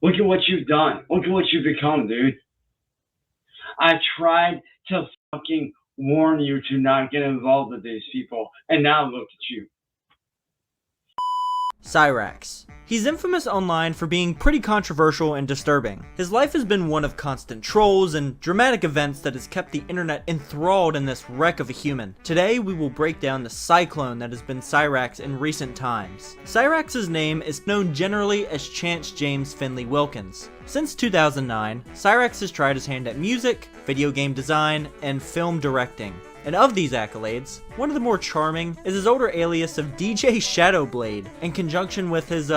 Look at what you've done. Look at what you've become, dude. I tried to fucking warn you to not get involved with these people, and now look at you. Cyrax. He's infamous online for being pretty controversial and disturbing. His life has been one of constant trolls and dramatic events that has kept the internet enthralled in this wreck of a human. Today we will break down the cyclone that has been Cyrax in recent times. Cyrax's name is known generally as Chance James Finley Wilkins. Since 2009, Cyrax has tried his hand at music, video game design, and film directing. And of these accolades, one of the more charming is his older alias of DJ Shadowblade. In conjunction with his,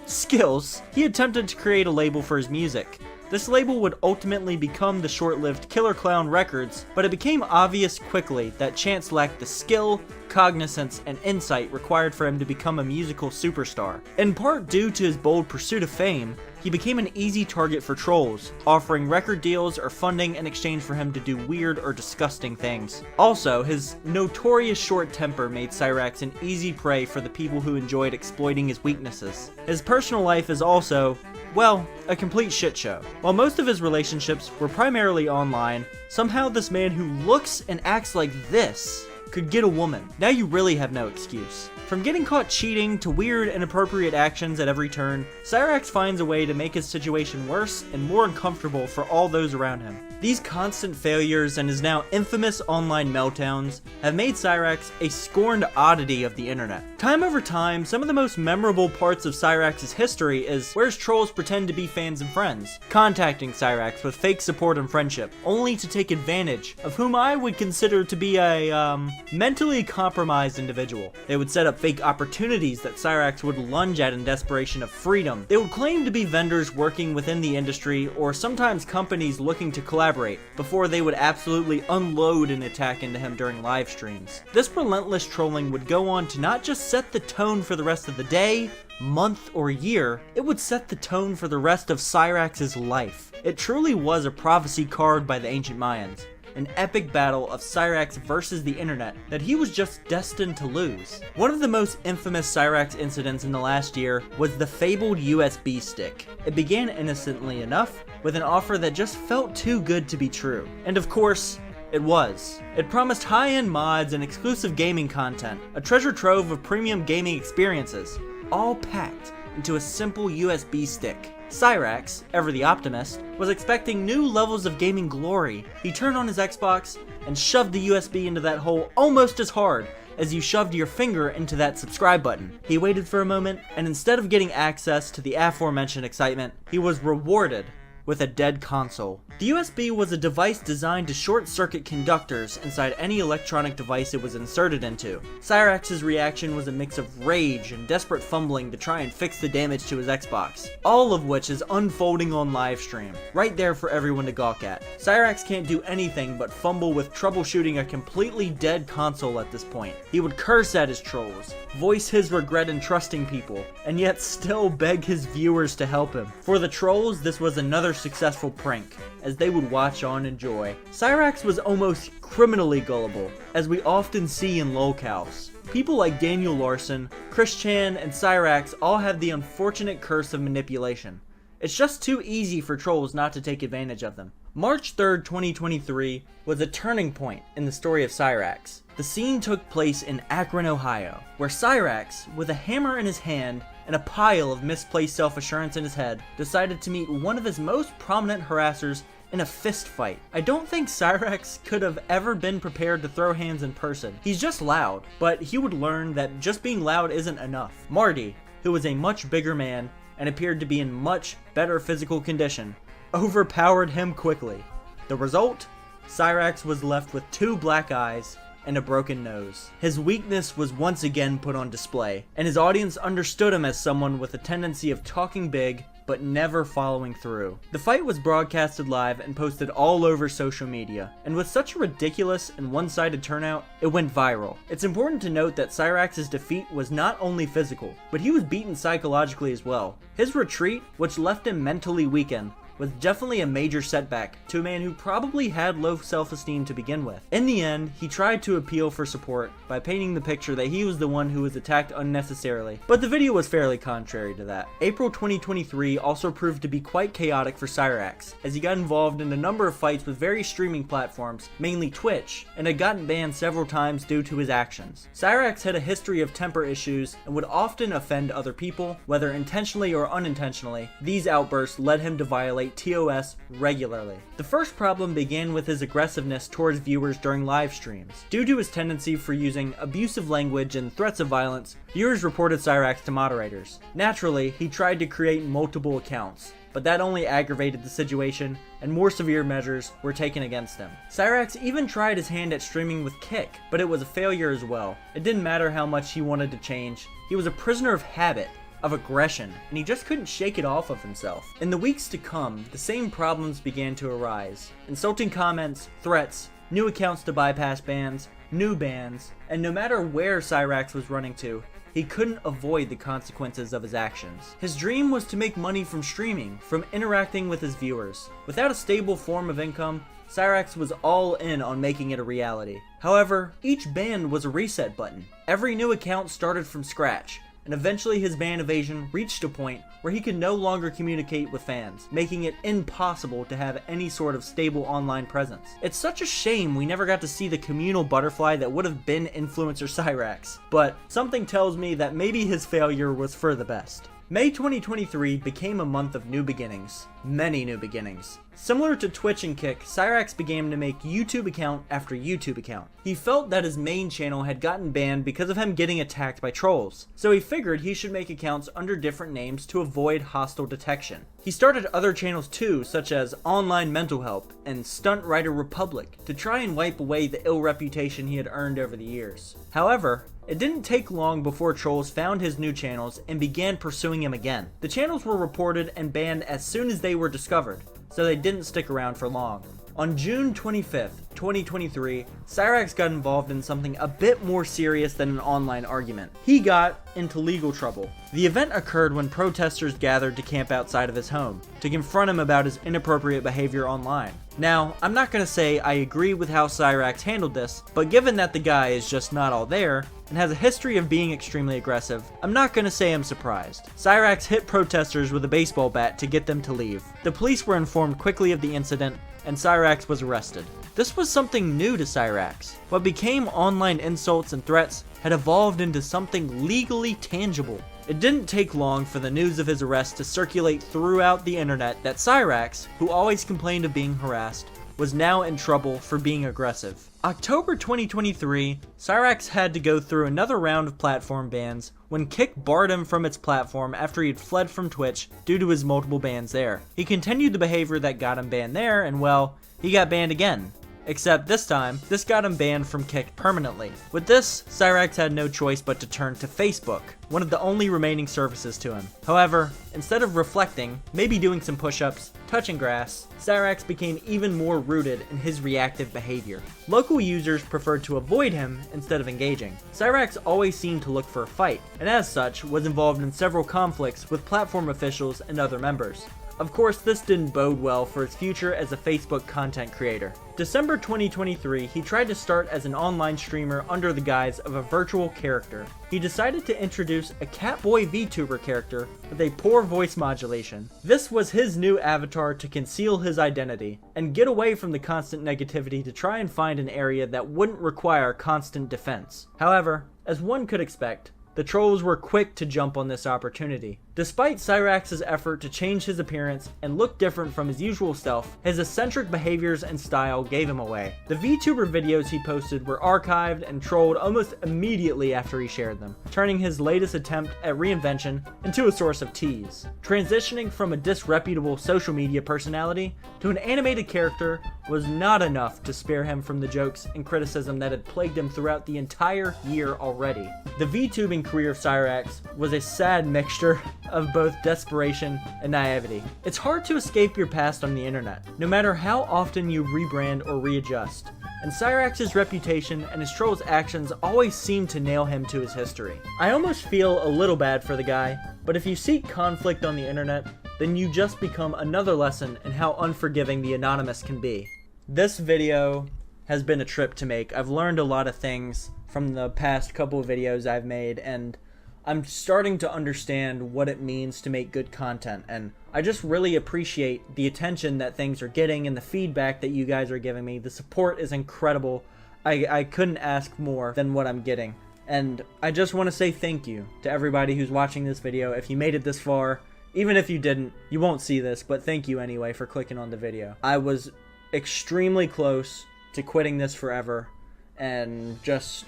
skills, he attempted to create a label for his music. This label would ultimately become the short-lived Killer Clown Records, but it became obvious quickly that Chance lacked the skill, cognizance, and insight required for him to become a musical superstar. In part due to his bold pursuit of fame, he became an easy target for trolls, offering record deals or funding in exchange for him to do weird or disgusting things. Also, his notorious short temper made Cyrax an easy prey for the people who enjoyed exploiting his weaknesses. His personal life is also, well, a complete shit show. While most of his relationships were primarily online, somehow this man who looks and acts like this could get a woman. Now you really have no excuse. From getting caught cheating to weird, inappropriate actions at every turn, Cyrax finds a way to make his situation worse and more uncomfortable for all those around him. These constant failures and his now infamous online meltdowns have made Cyrax a scorned oddity of the internet. Time over time, some of the most memorable parts of Cyrax's history is where his trolls pretend to be fans and friends, contacting Cyrax with fake support and friendship, only to take advantage of whom I would consider to be a, mentally compromised individual. They would set up fake opportunities that Cyrax would lunge at in desperation of freedom. They would claim to be vendors working within the industry, or sometimes companies looking to collaborate, before they would absolutely unload an attack into him during live streams. This relentless trolling would go on to not just set the tone for the rest of the day, month, or year, it would set the tone for the rest of Cyrax's life. It truly was a prophecy carved by the ancient Mayans. An epic battle of Cyrax versus the internet that he was just destined to lose. One of the most infamous Cyrax incidents in the last year was the fabled USB stick. It began innocently enough, with an offer that just felt too good to be true. And of course, it was. It promised high-end mods and exclusive gaming content, a treasure trove of premium gaming experiences, all packed into a simple USB stick. Cyrax, ever the optimist, was expecting new levels of gaming glory. He turned on his Xbox and shoved the USB into that hole almost as hard as you shoved your finger into that subscribe button. He waited for a moment, and instead of getting access to the aforementioned excitement, he was rewarded with a dead console. The USB was a device designed to short-circuit conductors inside any electronic device it was inserted into. Cyrax's reaction was a mix of rage and desperate fumbling to try and fix the damage to his Xbox, all of which is unfolding on livestream, right there for everyone to gawk at. Cyrax can't do anything but fumble with troubleshooting a completely dead console at this point. He would curse at his trolls, voice his regret in trusting people, and yet still beg his viewers to help him. For the trolls, this was another successful prank, as they would watch on and enjoy. Cyrax was almost criminally gullible, as we often see in Lolcows. People like Daniel Larson, Chris Chan, and Cyrax all have the unfortunate curse of manipulation. It's just too easy for trolls not to take advantage of them. March 3rd, 2023 was a turning point in the story of Cyrax. The scene took place in Akron, Ohio, where Cyrax, with a hammer in his hand and a pile of misplaced self-assurance in his head, decided to meet one of his most prominent harassers in a fist fight. I don't think Cyrax could have ever been prepared to throw hands in person. He's just loud, but he would learn that just being loud isn't enough. Marty, who was a much bigger man and appeared to be in much better physical condition, overpowered him quickly. The result? Cyrax was left with 2 black eyes and a broken nose. His weakness was once again put on display, and his audience understood him as someone with a tendency of talking big but never following through. The fight was broadcasted live and posted all over social media, and with such a ridiculous and one-sided turnout, it went viral. It's important to note that Cyrax's defeat was not only physical, but he was beaten psychologically as well. His retreat, which left him mentally weakened, was definitely a major setback to a man who probably had low self-esteem to begin with. In the end, he tried to appeal for support by painting the picture that he was the one who was attacked unnecessarily, but the video was fairly contrary to that. April 2023 also proved to be quite chaotic for Cyrax, as he got involved in a number of fights with various streaming platforms, mainly Twitch, and had gotten banned several times due to his actions. Cyrax had a history of temper issues and would often offend other people, whether intentionally or unintentionally. These outbursts led him to violate TOS regularly. The first problem began with his aggressiveness towards viewers during live streams. Due to his tendency for using abusive language and threats of violence, viewers reported Cyrax to moderators. Naturally, he tried to create multiple accounts, but that only aggravated the situation, and more severe measures were taken against him. Cyrax even tried his hand at streaming with Kick, but it was a failure as well. It didn't matter how much he wanted to change. He was a prisoner of habit, of aggression, and he just couldn't shake it off of himself. In the weeks to come, the same problems began to arise. Insulting comments, threats, new accounts to bypass bans, new bans, and no matter where Cyrax was running to, he couldn't avoid the consequences of his actions. His dream was to make money from streaming, from interacting with his viewers. Without a stable form of income, Cyrax was all in on making it a reality. However, each ban was a reset button. Every new account started from scratch, and eventually his ban evasion reached a point where he could no longer communicate with fans, making it impossible to have any sort of stable online presence. It's such a shame we never got to see the communal butterfly that would have been influencer Cyrax, but something tells me that maybe his failure was for the best. May 2023 became a month of new beginnings. Many new beginnings. Similar to Twitch and Kick, Cyrax began to make YouTube account after YouTube account. He felt that his main channel had gotten banned because of him getting attacked by trolls, so he figured he should make accounts under different names to avoid hostile detection. He started other channels too, such as Online Mental Help and Stunt Writer Republic, to try and wipe away the ill reputation he had earned over the years. However, it didn't take long before trolls found his new channels and began pursuing him again. The channels were reported and banned as soon as they were discovered, so they didn't stick around for long. On June 25th, 2023, Cyrax got involved in something a bit more serious than an online argument. He got into legal trouble. The event occurred when protesters gathered to camp outside of his home to confront him about his inappropriate behavior online. Now, I'm not going to say I agree with how Cyrax handled this, but given that the guy is just not all there and has a history of being extremely aggressive, I'm not going to say I'm surprised. Cyrax hit protesters with a baseball bat to get them to leave. The police were informed quickly of the incident, and Cyrax was arrested. This was something new to Cyrax. What became online insults and threats had evolved into something legally tangible. It didn't take long for the news of his arrest to circulate throughout the internet that Cyrax, who always complained of being harassed, was now in trouble for being aggressive. October 2023, Cyrax had to go through another round of platform bans when Kick barred him from its platform after he had fled from Twitch due to his multiple bans there. He continued the behavior that got him banned there, and well, he got banned again. Except this time, this got him banned from Kick permanently. With this, Cyrax had no choice but to turn to Facebook, one of the only remaining services to him. However, instead of reflecting, maybe doing some push-ups, touching grass, Cyrax became even more rooted in his reactive behavior. Local users preferred to avoid him instead of engaging. Cyrax always seemed to look for a fight, and as such, was involved in several conflicts with platform officials and other members. Of course, this didn't bode well for his future as a Facebook content creator. December 2023, he tried to start as an online streamer under the guise of a virtual character. He decided to introduce a Catboy VTuber character with a poor voice modulation. This was his new avatar to conceal his identity and get away from the constant negativity to try and find an area that wouldn't require constant defense. However, as one could expect, the trolls were quick to jump on this opportunity. Despite Cyrax's effort to change his appearance and look different from his usual self, his eccentric behaviors and style gave him away. The VTuber videos he posted were archived and trolled almost immediately after he shared them, turning his latest attempt at reinvention into a source of tease. Transitioning from a disreputable social media personality to an animated character was not enough to spare him from the jokes and criticism that had plagued him throughout the entire year already. The VTubing career of Cyrax was a sad mixture of both desperation and naivety. It's hard to escape your past on the internet, no matter how often you rebrand or readjust. And Cyrax's reputation and his trolls' actions always seem to nail him to his history. I almost feel a little bad for the guy, but if you seek conflict on the internet, then you just become another lesson in how unforgiving the anonymous can be. This video has been a trip to make. I've learned a lot of things from the past couple of videos I've made, and I'm starting to understand what it means to make good content, and I just really appreciate the attention that things are getting and the feedback that you guys are giving me. The support is incredible. I couldn't ask more than what I'm getting, and I just want to say thank you to everybody who's watching this video. If you made it this far, even if you didn't, you won't see this, but thank you anyway for clicking on the video. I was extremely close to quitting this forever and just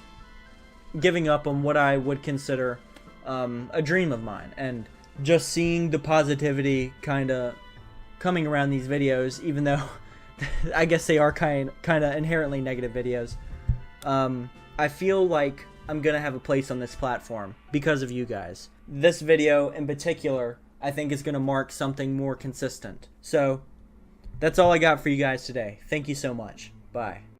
giving up on what I would consider a dream of mine, and just seeing the positivity kind of coming around these videos, even though I guess they are kind of inherently negative videos. I feel like I'm gonna have a place on this platform because of you guys. This video in particular, I think, is gonna mark something more consistent. So that's all I got for you guys today. Thank you so much. Bye.